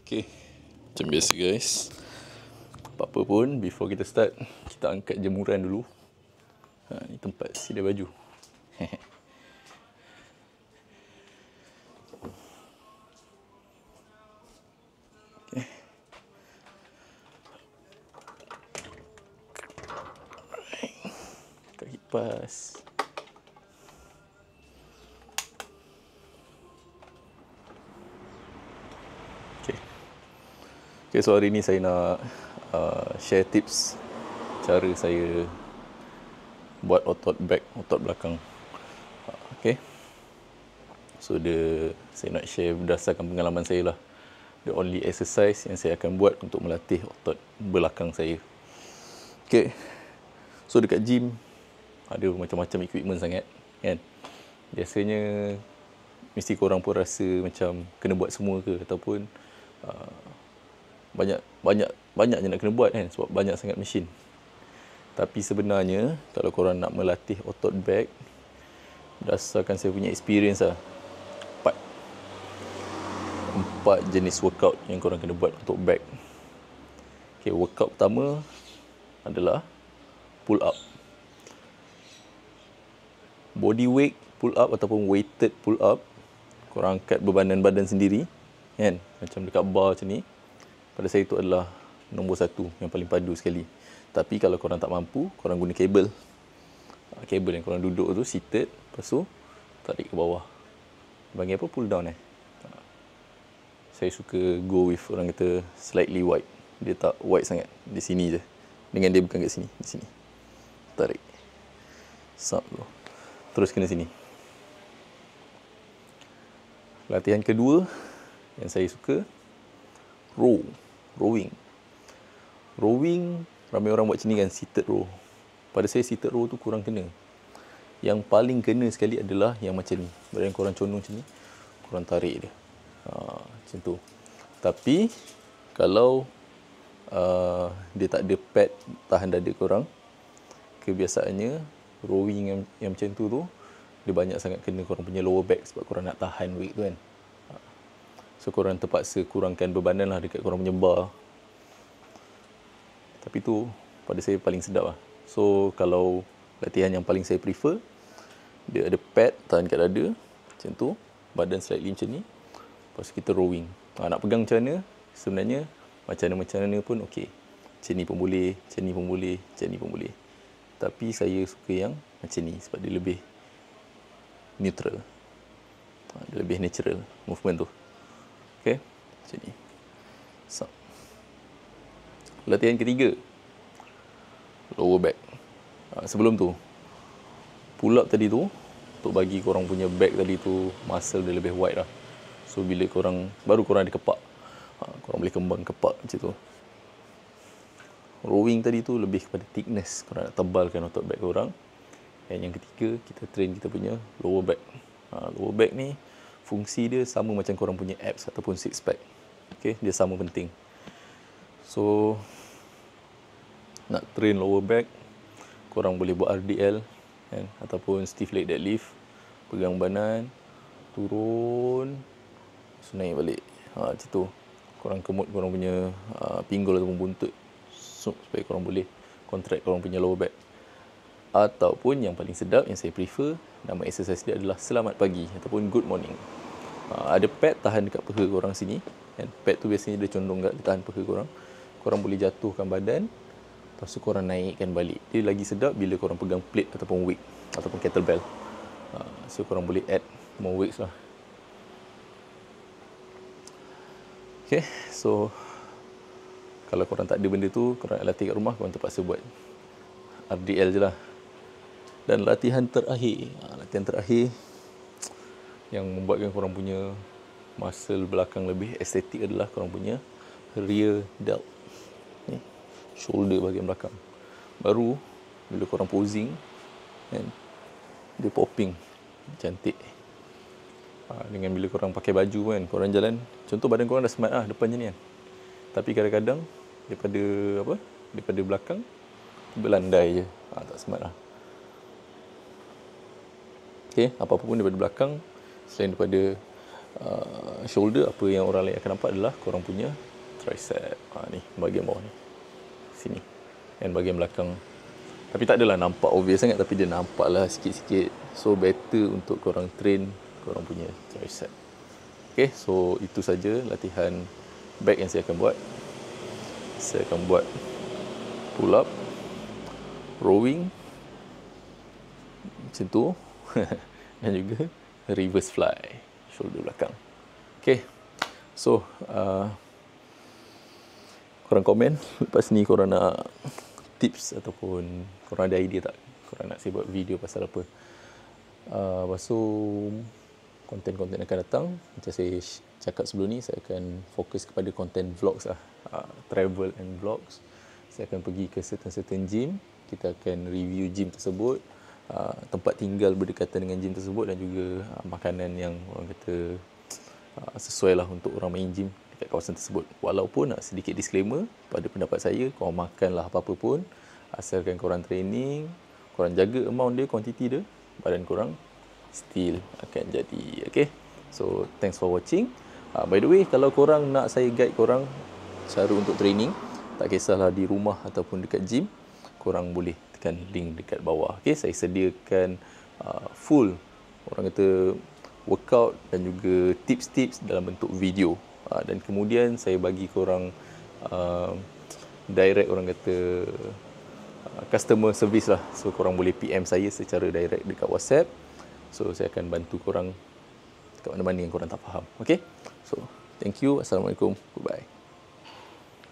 Okay, macam biasa guys. Apa-apa pun, before kita start, kita angkat jemuran dulu. Ni tempat sedia baju. Okay. Angkat kipas. Okay, so hari ni saya nak share tips cara saya buat otot back, otot belakang. Okay. So saya nak share berdasarkan pengalaman saya lah. The only exercise yang saya akan buat untuk melatih otot belakang saya. Okay. So dekat gym ada macam-macam equipment sangat, kan? Biasanya mesti korang pun rasa macam kena buat semua ke, ataupun banyak je nak kena buat, kan, sebab banyak sangat mesin. Tapi sebenarnya kalau korang nak melatih otot back, berdasarkan saya punya experience lah, empat jenis workout yang korang kena buat untuk back. Okay, workout pertama adalah pull up. Body weight pull up ataupun weighted pull up. Korang angkat bebanan badan sendiri, kan, macam dekat bar macam ni. Pada saya itu adalah nombor satu, yang paling padu sekali. Tapi kalau korang tak mampu, korang guna kabel. Kabel yang korang duduk tu, seated, lepas tu tarik ke bawah. Panggil apa? Pull down. Saya suka go with, orang kata, slightly wide. Dia tak wide sangat, di sini je. Dengan dia bukan kat sini, di sini. Tarik. Sub tu. Terus kena sini. Latihan kedua yang saya suka, rowing. Rowing, ramai orang buat macam ni, kan, seated row. Pada saya seated row tu kurang kena. Yang paling kena sekali adalah yang macam ni. Badan korang condong macam ni, korang tarik dia. Macam tu. Tapi kalau dia tak ada pad tahan dada korang, kebiasaannya rowing yang macam tu dia banyak sangat kena korang punya lower back, sebab korang nak tahan weight tu, kan. So korang terpaksa kurangkan bebanan lah dekat korang punya bar. Tapi tu pada saya paling sedap lah. So kalau latihan yang paling saya prefer, dia ada pad tahan kat dada macam tu, badan slightly macam ni, lepas kita rowing. Nak pegang macam mana, sebenarnya macam mana pun okey. Macam ni pun boleh, macam ni pun boleh, macam ni pun boleh. Tapi saya suka yang macam ni sebab dia lebih neutral. Dia lebih natural movement tu. Okay, macam ni. So, latihan ketiga, lower back. Sebelum tu, pull up tadi tu, untuk bagi korang punya back tadi tu, muscle dia lebih wide lah. So, bila baru korang ada kepak, korang boleh kembang kepak macam tu. Rowing tadi tu lebih kepada thickness, korang nak tebalkan otot back korang. Dan yang ketiga, kita train kita punya lower back. Lower back ni, fungsi dia sama macam korang punya abs ataupun six pack. Okay, dia sama penting. So, nak train lower back, korang boleh buat RDL, kan, ataupun stiff leg deadlift. Pegang badan, turun, so naik balik. Macam tu. Korang kemut korang punya pinggul ataupun buntut, supaya korang boleh contract korang punya lower back. Ataupun yang paling sedap, yang saya prefer, nama exercise dia adalah selamat pagi ataupun good morning. Ada pad tahan dekat peha korang sini, kan. Pad tu biasanya dia condong kat, dia tahan peha korang. Korang boleh jatuhkan badan, lepas tu korang naikkan balik. Dia lagi sedap bila korang pegang plate ataupun weight ataupun kettlebell. So korang boleh add more weights lah. Okay, so kalau korang tak ada benda tu, korang nak latih kat rumah, korang terpaksa buat RDL je lah. Dan latihan terakhir yang membuatkan korang punya muscle belakang lebih estetik adalah korang punya rear delt. Ni, shoulder bahagian belakang. Baru bila korang posing, kan, dia popping cantik. Dengan bila korang pakai baju, kan, korang jalan, contoh badan korang dah smart lah depan je ni, kan. Tapi kadang-kadang daripada belakang berlandai je, tak smart lah. Okay, apa-apa pun daripada belakang, selain daripada shoulder, apa yang orang lain akan nampak adalah korang punya tricep. Ni bahagian bawah ni, sini, dan bahagian belakang. Tapi tak adalah nampak obvious sangat, tapi dia nampak lah sikit-sikit. So better untuk korang train korang punya tricep. Okay, so itu saja latihan back yang saya akan buat. Saya akan buat pull up, rowing macam tu dan juga reverse fly, shoulder belakang. Okay, so korang komen lepas ni korang nak tips ataupun korang ada idea tak korang nak saya buat video pasal apa. Lepas tu konten-konten akan datang, macam saya cakap sebelum ni, saya akan fokus kepada konten vlogs lah, travel and vlogs. Saya akan pergi ke certain gym, kita akan review gym tersebut, tempat tinggal berdekatan dengan gym tersebut, dan juga makanan yang orang kata sesuai lah untuk orang main gym dekat kawasan tersebut. Walaupun sedikit disclaimer, pada pendapat saya, korang makanlah apa-apa pun, asalkan korang training, korang jaga amount dia, quantity dia, badan korang still akan jadi. Okay, so thanks for watching. By the way, kalau korang nak saya guide korang cara untuk training, tak kisahlah di rumah ataupun dekat gym, korang boleh tekan link dekat bawah. Okay, saya sediakan full, orang kata, workout dan juga tips-tips dalam bentuk video. Dan kemudian saya bagi korang direct, orang kata, customer service lah. So korang boleh PM saya secara direct dekat WhatsApp. So saya akan bantu korang kat mana-mana yang korang tak faham. Okay, so thank you. Assalamualaikum. Goodbye.